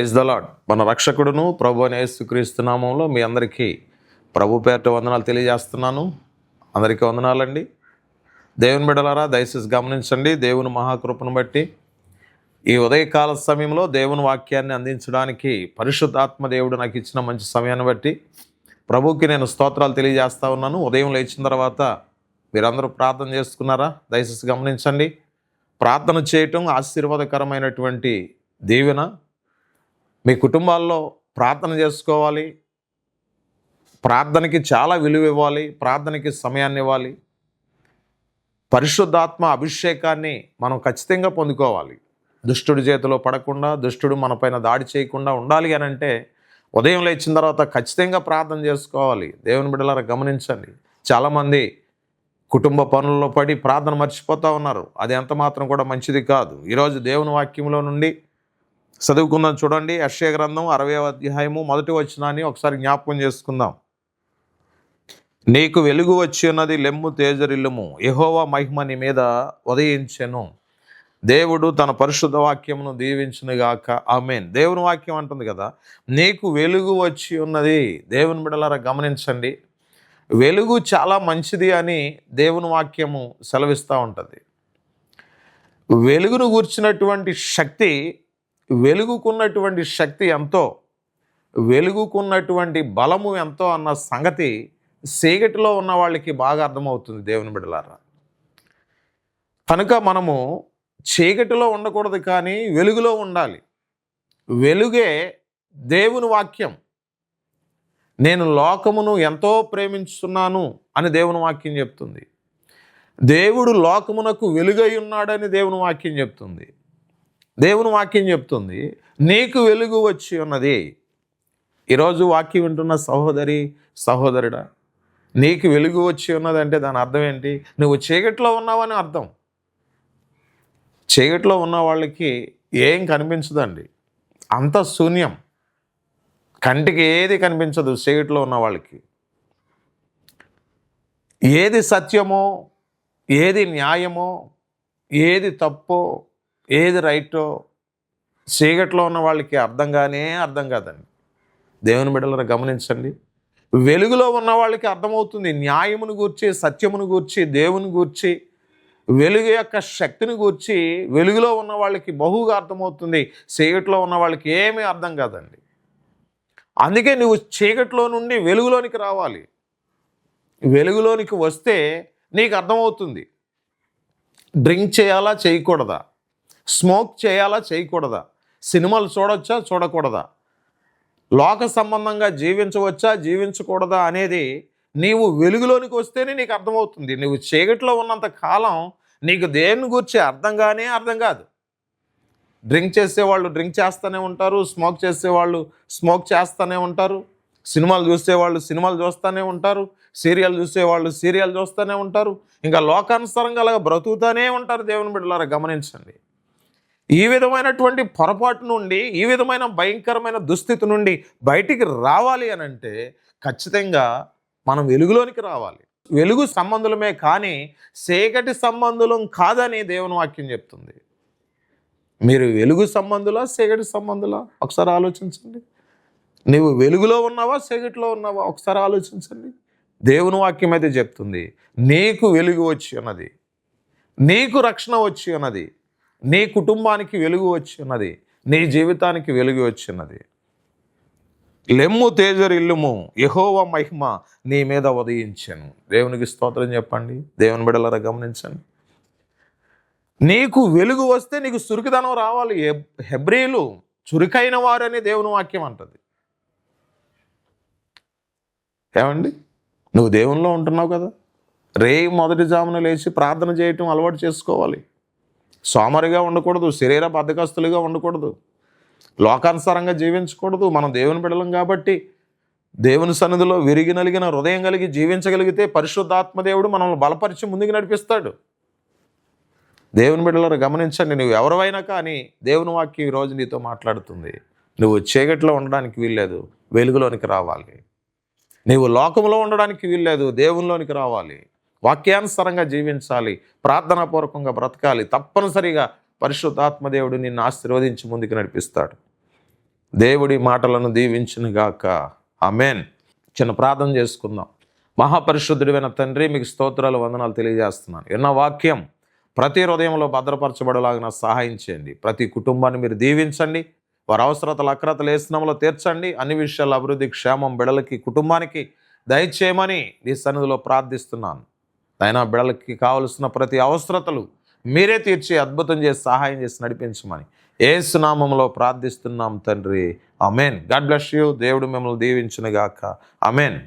Praise the lord. మన రక్షకుడును ప్రభు అయిన యేసుక్రీస్తు నామంలో మీ అందరికీ ప్రభు పేరిట వందనాలు తెలియజేస్తున్నాను. అందరికీ వందనాలండి. దేవుని బిడ్డలారా, దయచేసి గమనించండి. దేవుని మహాకృపను బట్టి ఈ ఉదయకాల సమయంలో దేవుని వాక్యాన్ని అందించడానికి పరిశుద్ధాత్మ దేవుడు నాకు ఇచ్చిన మంచి సమయాన్ని బట్టి ప్రభుకి నేను స్తోత్రాలు తెలియజేస్తా ఉన్నాను. ఉదయం లేచిన తర్వాత మీరందరూ ప్రార్థన చేసుకున్నారా? దయచేసి గమనించండి. ప్రార్థన చేయటం ఆశీర్వాదకరమైనటువంటి దీవెన. మీ కుటుంబాల్లో ప్రార్థన చేసుకోవాలి. ప్రార్థనకి చాలా విలువ ఇవ్వాలి. ప్రార్థనకి సమయాన్ని ఇవ్వాలి. పరిశుద్ధాత్మ అభిషేకాన్ని మనం ఖచ్చితంగా పొందుకోవాలి. దుష్టుడి చేతిలో పడకుండా, దుష్టుడు మనపైన దాడి చేయకుండా ఉండాలి అని అంటే ఉదయం లేచిన తర్వాత ఖచ్చితంగా ప్రార్థన చేసుకోవాలి. దేవుని బిడ్డలారా, గమనించండి. చాలామంది కుటుంబ పనుల్లో పడి ప్రార్థన మర్చిపోతూ ఉన్నారు. అది ఎంత మాత్రం కూడా మంచిది కాదు. ఈరోజు దేవుని వాక్యంలో నుండి చదువుకుందాం. చూడండి, యెషయా గ్రంథం 60వ అధ్యాయము 1వ వచనాన్ని ఒకసారి జ్ఞాపకం చేసుకుందాం. నీకు వెలుగు వచ్చి ఉన్నది, లెమ్ము తేజరిల్లుము, యెహోవా మహిమ నీ మీద ఉదయించెను. దేవుడు తన పరిశుద్ధ వాక్యమును దీవించునుగాక. ఆమేన్. దేవుని వాక్యం అంటుంది కదా, నీకు వెలుగు వచ్చి ఉన్నది. దేవుని బిడ్డలారా, గమనించండి. వెలుగు చాలా మంచిది అని దేవుని వాక్యము సెలవిస్తూ ఉంటుంది. వెలుగును గూర్చినటువంటి శక్తి, వెలుగుకున్నటువంటి శక్తి ఎంతో, వెలుగుకున్నటువంటి బలము ఎంతో అన్న సంగతి చీకటిలో ఉన్న వాళ్ళకి బాగా అర్థమవుతుంది. దేవుని బిడ్డలారా, కనుక మనము చీకటిలో ఉండకూడదు, కానీ వెలుగులో ఉండాలి. వెలుగే దేవుని వాక్యం. నేను లోకమును ఎంతో ప్రేమించుతున్నాను అని దేవుని వాక్యం చెప్తుంది. దేవుడు లోకమునకు వెలుగై ఉన్నాడని దేవుని వాక్యం చెప్తుంది. దేవుని వాక్యం చెప్తుంది, నీకు వెలుగు వచ్చి ఉన్నది. ఈరోజు వాక్యం వింటున్న సహోదరి, సహోదరుడా, నీకు వెలుగు వచ్చి ఉన్నదంటే దాని అర్థం ఏంటి? నువ్వు చీకట్లో ఉన్నావని అర్థం. చీకట్లో ఉన్న వాళ్ళకి ఏం కనిపించదండి, అంత శూన్యం. కంటికి ఏది కనిపించదు చీకట్లో ఉన్న వాళ్ళకి. ఏది సత్యమో, ఏది న్యాయమో, ఏది తప్పో, ఏది రైటో చీకట్లో ఉన్న వాళ్ళకి అర్థం కాదండి. దేవుని బిడ్డలారా, గమనించండి. వెలుగులో ఉన్న వాళ్ళకి అర్థమవుతుంది. న్యాయమును గూర్చి, సత్యమును గూర్చి, దేవుని గూర్చి, వెలుగు యొక్క శక్తిని గూర్చి వెలుగులో ఉన్న వాళ్ళకి బహుగా అర్థమవుతుంది. చీకట్లో ఉన్న వాళ్ళకి ఏమీ అర్థం కాదండి. అందుకే నువ్వు చీకట్లో నుండి వెలుగులోనికి రావాలి. వెలుగులోనికి వస్తే నీకు అర్థమవుతుంది. డ్రింక్ చేయాలా, చేయకూడదా? స్మోక్ చేయాలా, చేయకూడదా? సినిమాలు చూడొచ్చా, చూడకూడదా? లోక సంబంధంగా జీవించవచ్చా, జీవించకూడదా అనేది నీవు వెలుగులోనికి వస్తేనే నీకు అర్థమవుతుంది. నువ్వు చీకట్లో ఉన్నంత కాలం నీకు దేని గురించి అర్థం కాదు. డ్రింక్ చేసేవాళ్ళు డ్రింక్ చేస్తూనే ఉంటారు, స్మోక్ చేసేవాళ్ళు స్మోక్ చేస్తూనే ఉంటారు, సినిమాలు చూసేవాళ్ళు సినిమాలు చూస్తూనే ఉంటారు, సీరియల్ చూసేవాళ్ళు సీరియల్ చూస్తూనే ఉంటారు, ఇంకా లోకానుసారంగా అలాగా బ్రతుకుతూనే ఉంటారు. దేవుని బిడ్డలారా, గమనించండి. ఈ విధమైనటువంటి పొరపాటు నుండి, ఈ విధమైన భయంకరమైన దుస్థితి నుండి బయటికి రావాలి అని అంటే ఖచ్చితంగా మనం వెలుగులోనికి రావాలి. వెలుగు సంబంధులమే కానీ చీకటి సంబంధులం కాదని దేవుని వాక్యం చెప్తుంది. మీరు వెలుగు సంబంధులా, చీకటి సంబంధులా? ఒకసారి ఆలోచించండి. నీవు వెలుగులో ఉన్నావా, చీకటిలో ఉన్నావా? ఒకసారి ఆలోచించండి. దేవుని వాక్యం అయితే చెప్తుంది, నీకు వెలుగు వచ్చి ఉన్నది, నీకు రక్షణ వచ్చి ఉన్నది, నీ కుటుంబానికి వెలుగు వచ్చి ఉన్నది, నీ జీవితానికి వెలుగు వచ్చి ఉన్నది. లెమ్ము తేజరిల్లుము, యెహోవా మహిమ నీ మీద ఉదయించెను. దేవునికి స్తోత్రం చెప్పండి. దేవుని బిడ్డలారా, గమనించండి. నీకు వెలుగు వస్తే నీకు చురుకుదనం రావాలి. హెబ్రీలు చురుకైన వారని దేవుని వాక్యం అంటది. ఏమండి, నువ్వు దేవునిలో ఉంటున్నావు కదా, మొదటి జామున లేచి ప్రార్థన చేయటం అలవాటు చేసుకోవాలి. సోమరిగా ఉండకూడదు, శరీర బద్ధకస్తులుగా ఉండకూడదు, లోకానుసారంగా జీవించకూడదు. మనం దేవుని బిడ్డలం కాబట్టి దేవుని సన్నిధిలో విరిగి నలిగిన హృదయం కలిగి జీవించగలిగితే పరిశుద్ధాత్మ దేవుడు మనల్ని బలపరిచి ముందుకు నడిపిస్తాడు. దేవుని బిడ్డలారా, గమనించండి. నువ్వు ఎవరివైనా కానీ దేవుని వాక్యం ఈరోజు నీతో మాట్లాడుతుంది. నువ్వు చీకటిలో ఉండడానికి వీల్లేదు, వెలుగులోనికి రావాలి. నీవు లోకంలో ఉండడానికి వీల్లేదు, దేవునిలోనికి రావాలి. వాక్యానుసారంగా జీవించాలి, ప్రార్థనాపూర్వకంగా బ్రతకాలి. తప్పనిసరిగా పరిశుద్ధాత్మ దేవుడు నిన్ను ఆశీర్వదించి ముందుకు నడిపిస్తాడు. దేవుడి మాటలను దీవించునుగాక. ఆమేన్. చిన్న ప్రార్థన చేసుకుందాం. మహాపరిశుద్ధుడైన తండ్రి, మీకు స్తోత్రాలు, వందనాలు తెలియజేస్తున్నాను. ఎన్న వాక్యం ప్రతి హృదయంలో భద్రపరచబడేలాగా సహాయం చేయండి. ప్రతి కుటుంబాన్ని మీరు దీవించండి. వారి అవసరతలు, అక్రతలు ఏసునామములో తీర్చండి. అన్ని విషయాల అభివృద్ధి, క్షేమం బిడలకి, కుటుంబానికి దయచేయమని నీ సన్నిధిలో ప్రార్థిస్తున్నాను. అయినా బిడలకి కావలసిన ప్రతి అవసరతలు మీరే తీర్చి అద్భుతం చేసి సహాయం చేసి నడిపించమని యేసు నామములో ప్రార్థిస్తున్నాం తండ్రి. ఆమేన్. God bless you. దేవుడు మిమ్మల్ని దీవించునుగాక. ఆమేన్.